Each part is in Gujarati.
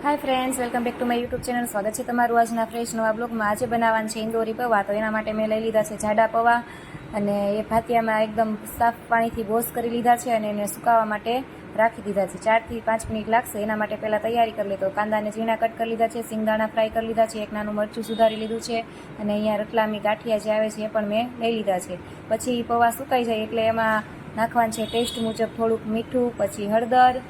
Hi friends, welcome back to my YouTube channel. स्वागत है तमारू आजना फ्रेश नवा ब्लॉगमां। आज बनाववाना छे इंदोरी पौवा। तो एना माटे मैं लई लीधा छे जाडा पौवा अने ए भातियामां एकदम साफ पाणीथी वॉश करी लीधा छे अने एने सुकावा माटे राखी दीधा छे। 4 થી 5 मिनिट लागशे। एना माटे पहेला तैयारी कर लीधो। कांदाने झीणा कट कर लीधा छे, सिंगदाणा फ्राय कर लीधा छे, एक नानुं मरचुं सुधारी लीधुं छे अने अहींया रतलामी गांठिया जे आवे छे ए पण मैं लई लीधा छे। पछी पौवा सुकाई जाय एटले एमां नाखवानुं छे टेस्ट मुजब थोडुंक मीठुं, पछी हळदर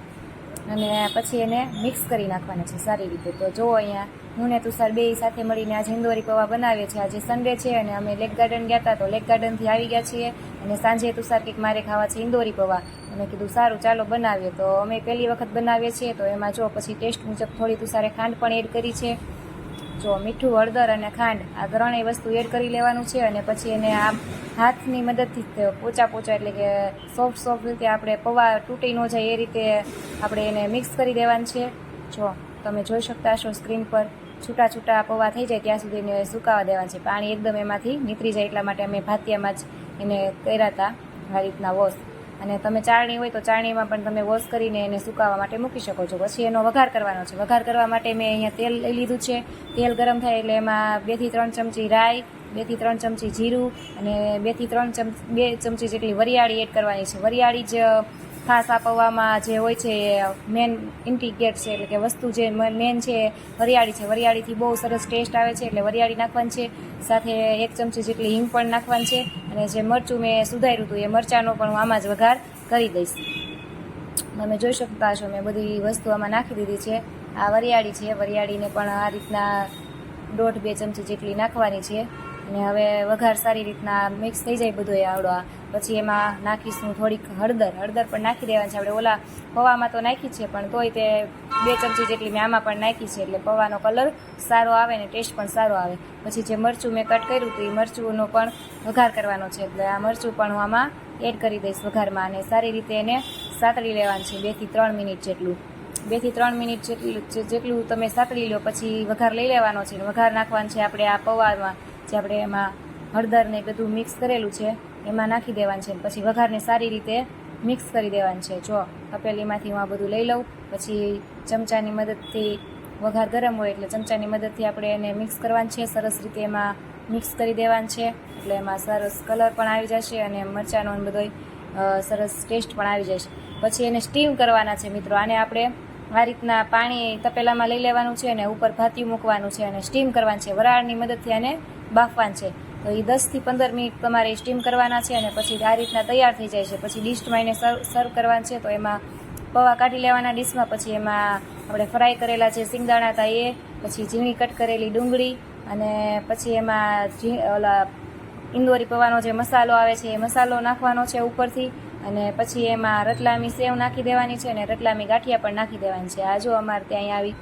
અને પછી એને મિક્સ કરી નાખવાના છે સારી રીતે। તો જો અહીંયા હું ને તુષાર બે સાથે મળીને આજે ઇંદોરી પૌવા બનાવીએ છીએ। આજે સન્ડે છે અને અમે લેક ગાર્ડન ગયા હતા, તો લેક ગાર્ડનથી આવી ગયા છીએ અને સાંજે તુષાર કંઈક મારે ખાવા છે ઇંદોરી પૌવા। અમે કીધું સારું ચાલો બનાવીએ। તો અમે પહેલી વખત બનાવીએ છીએ, તો એમાં જો પછી ટેસ્ટ મુજબ થોડી તુષારે ખાંડ પણ એડ કરી છે। જો મીઠું, હળદર અને ખાંડ આ ત્રણેય વસ્તુ એડ કરી લેવાનું છે અને પછી એને આ હાથની મદદથી પોચા પોચા એટલે કે સોફ્ટ રીતે આપણે પૌવા તૂટી ન જાય એ રીતે આપણે એને મિક્સ કરી દેવાનું છે। જો તમે જોઈ શકતા હશો સ્ક્રીન પર છૂટા છૂટા પૌવા થઈ જાય ત્યાં સુધી એને સુકાવા દેવાનું છે। પાણી એકદમ એમાંથી નીતરી જાય એટલા માટે અમે ભાતિયામાં જ એને કર્યા હતા આ રીતના વોશ। અને તમે ચાળણી હોય તો ચાળણીમાં પણ તમે વોશ કરીને એને સુકાવા માટે મૂકી શકો છો। પછી એનો વઘાર કરવાનો છે। વઘાર કરવા માટે મેં અહીંયા તેલ લઈ લીધું છે। તેલ ગરમ થાય એટલે એમાં 2 થી 3 ચમચી રાઈ, 2 થી 3 ચમચી જીરું અને 2 થી 2 ચમચી જેટલી વરિયાળી એડ કરવાની છે। વરિયાળી જ ખાસ આ પૌવામાં જે હોય છે એ મેન ઇન્ટિગ્રેટ છે, એટલે કે વસ્તુ જે મેન છે વરિયાળી છે। વરિયાળીથી બહુ સરસ ટેસ્ટ આવે છે એટલે વરિયાળી નાખવાની છે। સાથે 1 ચમચી જેટલી હિંગ પણ નાખવાની છે અને જે મરચું મેં સુધાર્યું હતું એ મરચાંનો પણ હું આમાં જ વઘાર કરી દઈશ। તમે જોઈ શકતા હશો મેં બધી વસ્તુ આમાં નાખી દીધી છે। આ વરિયાળી છે, વરિયાળીને પણ આ રીતના 1.5-2 ચમચી જેટલી નાખવાની છે અને હવે વઘાર સારી રીતના મિક્સ થઈ જાય બધું એ આવડો। પછી એમાં નાખીશું થોડીક હળદર પણ નાખી દેવાની છે। આપણે ઓલા પૌવામાં તો નાખી છે પણ તોય તે 2 ચમચી જેટલી મેં આમાં પણ નાખી છે એટલે પૌવાનો કલર સારો આવે ને ટેસ્ટ પણ સારો આવે। પછી જે મરચું મેં કટ કર્યું હતું એ મરચુંનો પણ વઘાર કરવાનો છે એટલે આ મરચું પણ હું આમાં એડ કરી દઈશ વઘારમાં અને સારી રીતે એને સાતળી લેવાનું છે 2 થી 3 મિનિટ જેટલું। 2 થી 3 મિનિટ જેટલું તમે સાતળી લો પછી વઘાર લઈ લેવાનો છે। વઘાર નાખવાનું છે આપણે આ પૌવામાં જે આપણે એમાં હળદર ને બધું મિક્સ કરેલું છે એમાં નાખી દેવાનું છે। પછી વઘારને સારી રીતે મિક્સ કરી દેવાનું છે। જો તપેલીમાંથી હું આ બધું લઈ લઉં, પછી ચમચાની મદદથી વઘાર ગરમ હોય એટલે ચમચાની મદદથી આપણે એને મિક્સ કરવાનું છે। સરસ રીતે એમાં મિક્સ કરી દેવાનું છે એટલે એમાં સરસ કલર પણ આવી જશે અને મરચાંનો બધો સરસ ટેસ્ટ પણ આવી જશે। પછી એને સ્ટીમ કરવાના છે મિત્રો। આને આપણે આ રીતના પાણી તપેલામાં લઈ લેવાનું છે અને ઉપર ભાતિયું મૂકવાનું છે અને સ્ટીમ કરવાનું છે। વરાળની મદદથી આને બાફવાનું છે। તો એ 10 થી 15 મિનિટ તમારે સ્ટીમ કરવાના છે અને પછી આ રીતના તૈયાર થઈ જાય છે। પછી ડીશમાં એને સર્વ કરવાનું છે। તો એમાં પૌવા કાઢી લેવાના ડીશમાં, પછી એમાં આપણે ફ્રાય કરેલા જે સિંગદાણા હતા એ, પછી ઝીણી કટ કરેલી ડુંગળી અને પછી એમાં ઓલા ઇંદોરી પૌવાનો જે મસાલો આવે છે એ મસાલો નાખવાનો છે ઉપરથી અને પછી એમાં રતલામી સેવ નાખી દેવાની છે અને રતલામી ગાંઠિયા પણ નાખી દેવાની છે। આ જો અમારે ત્યાં આવી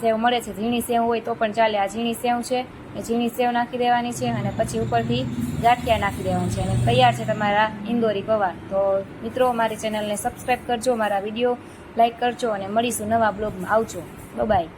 સેવ મળે છે, ઝીણી સેવ હોય તો પણ ચાલે। આ ઝીણી સેવ છે એ ઝીણી સેવ નાખી દેવાની છે અને પછી ઉપરથી ગાંઠિયા નાખી દેવાની છે અને તૈયાર છે તમારા ઇંદોરી પૌવા। તો મિત્રો મારી ચેનલને સબસ્ક્રાઈબ કરજો, મારા વિડીયો લાઈક કરજો અને મળીશું નવા બ્લોગમાં। આવજો, બાય।